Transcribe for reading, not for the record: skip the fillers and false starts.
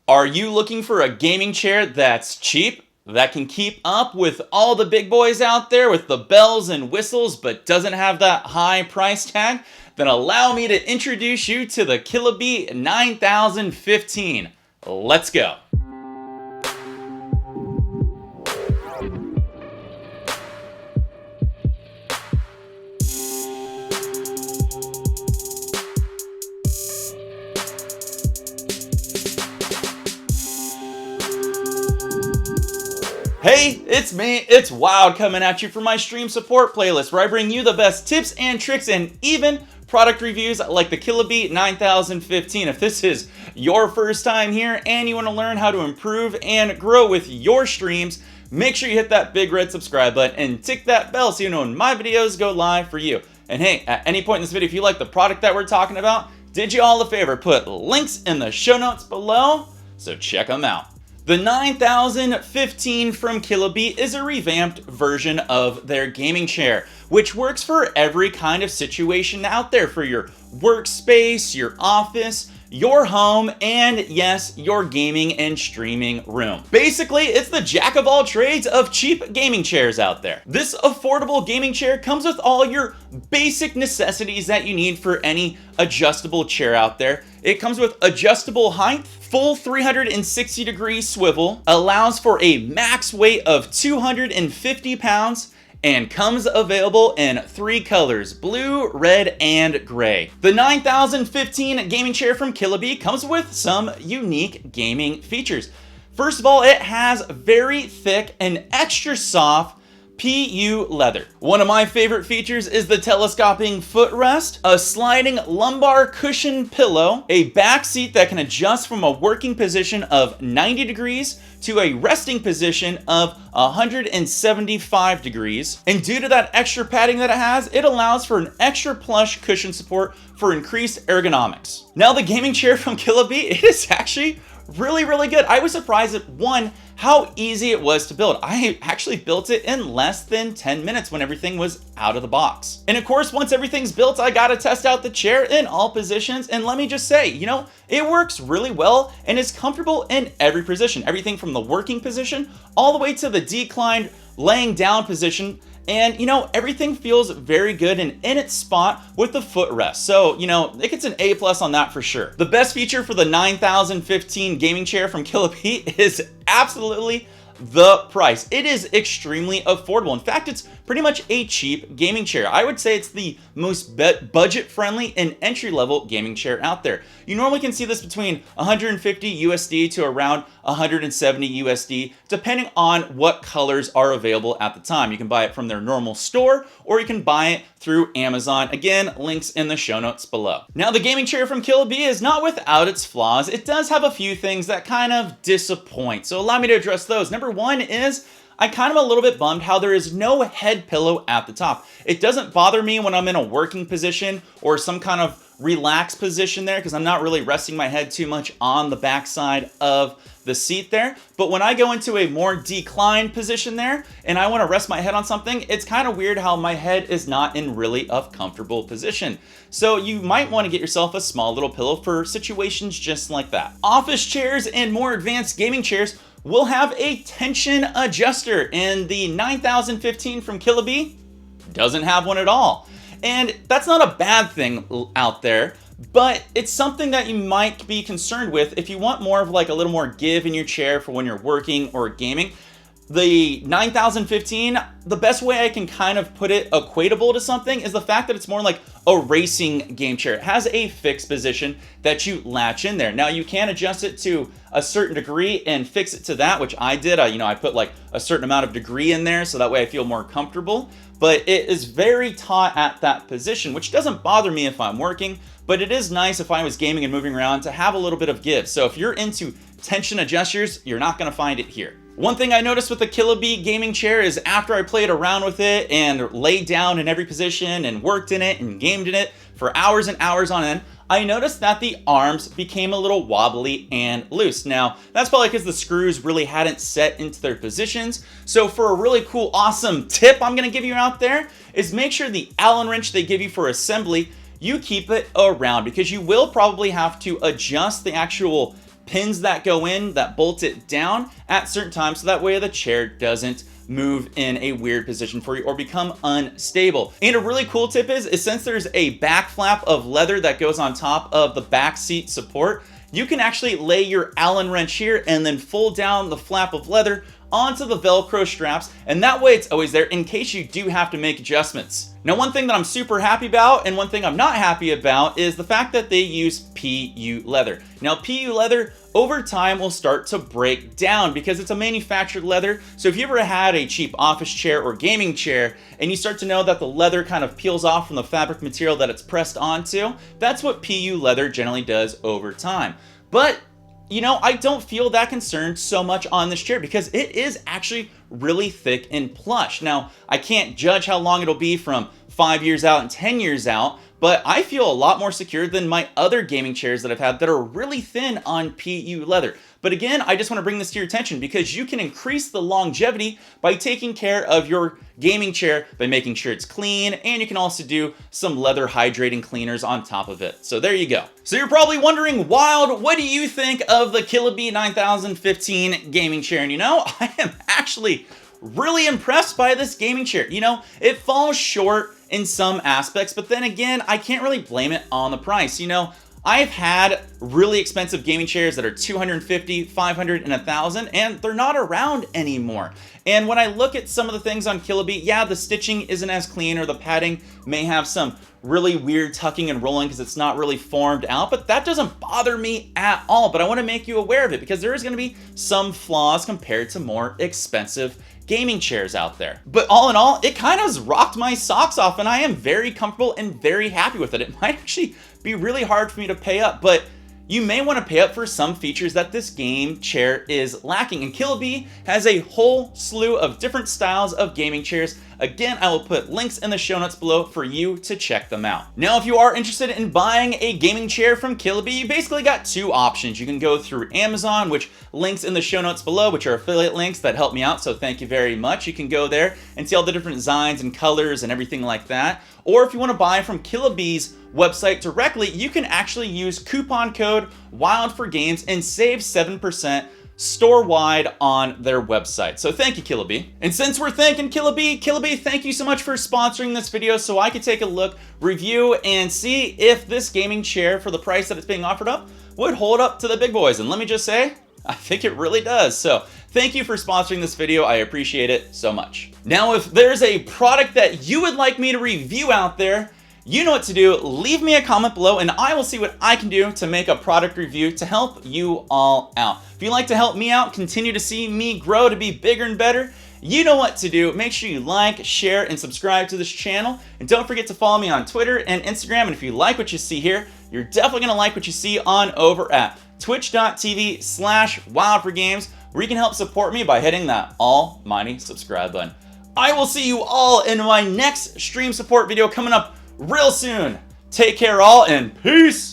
Are you looking for a gaming chair that's cheap, that can keep up with all the big boys out there with the bells and whistles, but doesn't have that high price tag? Then allow me to introduce you to the Killabee 9015. Let's go. Hey, it's me, it's Wild, coming at you from my stream support playlist where I bring you the best tips and tricks and even product reviews like the Killabee 9015. If this is your first time here and you want to learn how to improve and grow with your streams, make sure you hit that big red subscribe button and tick that bell so you know when my videos go live for you. And hey, at any point in this video, if you like the product that we're talking about, did you all a favor, put links in the show notes below, so check them out. The 9015 from Killabee is a revamped version of their gaming chair, which works for every kind of situation out there, for your workspace, your office, your home, and yes, your gaming and streaming room. Basically, it's the jack of all trades of cheap gaming chairs out there. This affordable gaming chair comes with all your basic necessities that you need for any adjustable chair out there. It comes with adjustable height, full 360-degree swivel, allows for a max weight of 250 pounds, and comes available in 3 colors: blue, red, and gray. The 9015 gaming chair from Killabee comes with some unique gaming features. First of all, it has very thick and extra soft PU leather. One of my favorite features is the telescoping footrest, a sliding lumbar cushion pillow, a back seat that can adjust from a working position of 90 degrees to a resting position of 175 degrees. And due to that extra padding that it has, it allows for an extra plush cushion support for increased ergonomics. Now, the gaming chair from Killabee, it is actually really good. I was surprised at one, how easy it was to build. I actually built it in less than 10 minutes when everything was out of the box. And of course, once everything's built, I gotta test out the chair in all positions. And let me just say, you know, it works really well and is comfortable in every position. Everything from the working position all the way to the declined laying down position. And you know, everything feels very good and in its spot with the footrest. So, you know, it gets an A+ on that for sure. The best feature for the 9015 gaming chair from Killabee is absolutely the price. It is extremely affordable. In fact, it's pretty much a cheap gaming chair. I would say it's the most budget-friendly and entry-level gaming chair out there. You normally can see this between 150 USD to around 170 USD, depending on what colors are available at the time. You can buy it from their normal store, or you can buy it through Amazon. Again, links in the show notes below. Now, the gaming chair from Killabee is not without its flaws. It does have a few things that kind of disappoint. So allow me to address those. Number one is, I kind of a little bit bummed how there is no head pillow at the top. It doesn't bother me when I'm in a working position or some kind of relaxed position there, because I'm not really resting my head too much on the backside of the seat there. But when I go into a more declined position there and I want to rest my head on something, it's kind of weird how my head is not in really a comfortable position. So you might want to get yourself a small little pillow for situations just like that. Office chairs and more advanced gaming chairs will have a tension adjuster, and the 9015 from Killabee doesn't have one at all. And that's not a bad thing out there, but it's something that you might be concerned with if you want more of like a little more give in your chair for when you're working or gaming. The 9015, the best way I can kind of put it equatable to something is the fact that it's more like a racing game chair. It has a fixed position that you latch in there. Now, you can adjust it to a certain degree and fix it to that, which I did. I put like a certain amount of degree in there so that way I feel more comfortable. But it is very taut at that position, which doesn't bother me if I'm working, but it is nice if I was gaming and moving around to have a little bit of give. So if you're into tension adjusters, you're not gonna find it here. One thing I noticed with the Killabee gaming chair is after I played around with it and laid down in every position and worked in it and gamed in it for hours and hours on end, I noticed that the arms became a little wobbly and loose. Now, that's probably because the screws really hadn't set into their positions. So for a really cool, awesome tip I'm gonna give you out there is make sure the Allen wrench they give you for assembly, you keep it around, because you will probably have to adjust the actual pins that go in that bolt it down at certain times, so that way the chair doesn't move in a weird position for you or become unstable. And a really cool tip is since there's a back flap of leather that goes on top of the back seat support, you can actually lay your Allen wrench here and then fold down the flap of leather onto the Velcro straps, and that way it's always there in case you do have to make adjustments. Now, one thing that I'm super happy about and one thing I'm not happy about is the fact that they use PU leather. Now, PU leather over time will start to break down because it's a manufactured leather. So if you ever had a cheap office chair or gaming chair and you start to know that the leather kind of peels off from the fabric material that it's pressed onto, that's what PU leather generally does over time. But you know, I don't feel that concerned so much on this chair because it is actually really thick and plush. Now, I can't judge how long it'll be from 5 years out and 10 years out, but I feel a lot more secure than my other gaming chairs that I've had that are really thin on PU leather. But again, I just want to bring this to your attention because you can increase the longevity by taking care of your gaming chair by making sure it's clean, and you can also do some leather hydrating cleaners on top of it. So there you go. So you're probably wondering, Wild, what do you think of the Killabee 9015 gaming chair? And you know, I am actually really impressed by this gaming chair. You know, it falls short in some aspects, but then again, I can't really blame it on the price. You know, I've had really expensive gaming chairs that are $250, $500, and $1,000, and they're not around anymore. And when I look at some of the things on Killabee, yeah, the stitching isn't as clean, or the padding may have some really weird tucking and rolling because it's not really formed out, but that doesn't bother me at all. But I want to make you aware of it because there is going to be some flaws compared to more expensive gaming chairs out there. But all in all, it kind of rocked my socks off, and I am very comfortable and very happy with it. It might actually be really hard for me to pay up, but you may want to pay up for some features that this game chair is lacking. And Killabee has a whole slew of different styles of gaming chairs. Again, I will put links in the show notes below for you to check them out. Now, if you are interested in buying a gaming chair from Killabee, you basically got two options. You can go through Amazon, which links in the show notes below, which are affiliate links that help me out, so thank you very much. You can go there and see all the different designs and colors and everything like that. Or if you want to buy from Killabee's website directly, you can actually use coupon code WILD4GAMES and save 7% store-wide on their website. So thank you, Killabee. And since we're thanking Killabee, thank you so much for sponsoring this video so I could take a look, review, and see if this gaming chair for the price that it's being offered up would hold up to the big boys. And let me just say, I think it really does. So thank you for sponsoring this video. I appreciate it so much. Now, if there's a product that you would like me to review out there, you know what to do. Leave me a comment below and I will see what I can do to make a product review to help you all out. If you'd like to help me out, continue to see me grow to be bigger and better, you know what to do. Make sure you like, share, and subscribe to this channel. And don't forget to follow me on Twitter and Instagram. And if you like what you see here, you're definitely gonna like what you see on over at twitch.tv/WILD4GAMES, where you can help support me by hitting that almighty subscribe button. I will see you all in my next stream support video coming up real soon. Take care all, and peace!